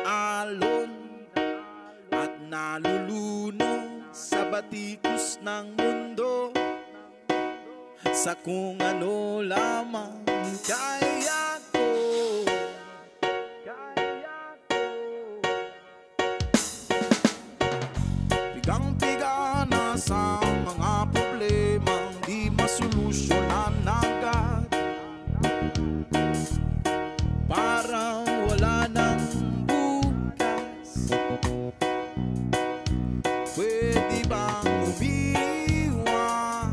alon at nalulunod sa batikos ng mundo, sa kung ano lamang kaya ko. Pigang-piga na sa mga problemang di masolusyonan agad, parang wala nang bukas. Pwede bang umiwas?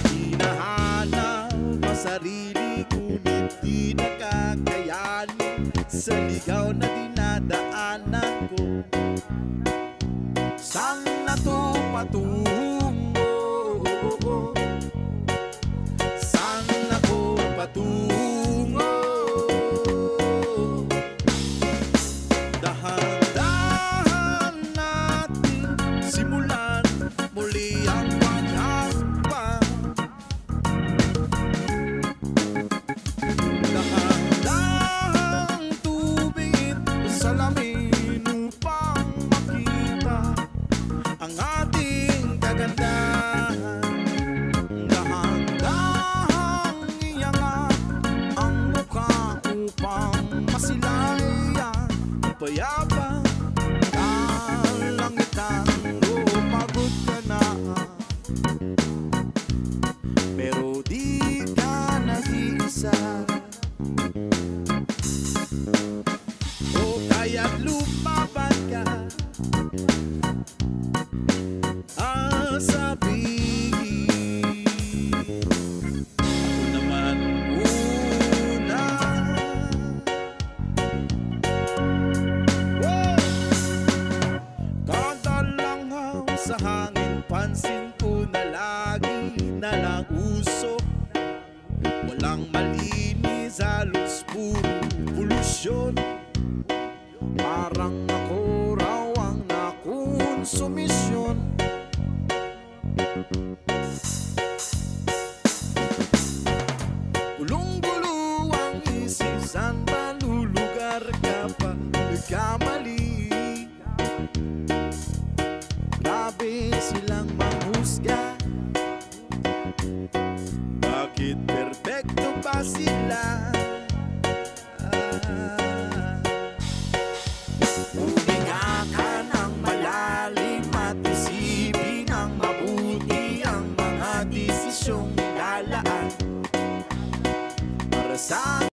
Hinahanap ang sarili ngunit di nakakayanin sa ligaw na dinadaanan ko. Saan na to patungo? Saan ako patungo? Dahan-dahan natin simulan muli ang paghahakbang. Dahan-dahang tubig sa salamin upang makita ang ating kagandahan. Dahan-dahang iangat ang mukha upang masilayan ang payapang kalangitan. Pagod ka na, pero di ka nag-iisa. O kaya't lumaban ka, sabihin ako naman una. Kada langaw sa hangin, pansin ko na lagi na lang usok. Walang malinis, halos puro polusyon. Parang ako raw ang nakonsumisyon. Gulong-gulo ang isip, saan ba lulugar ka pa nagkamali? Grabe silang manghusga, bakit perfecto pa sila? Huminga ka ng malalim at isipin ng mabuti ang mga desisyong nilalaan para sa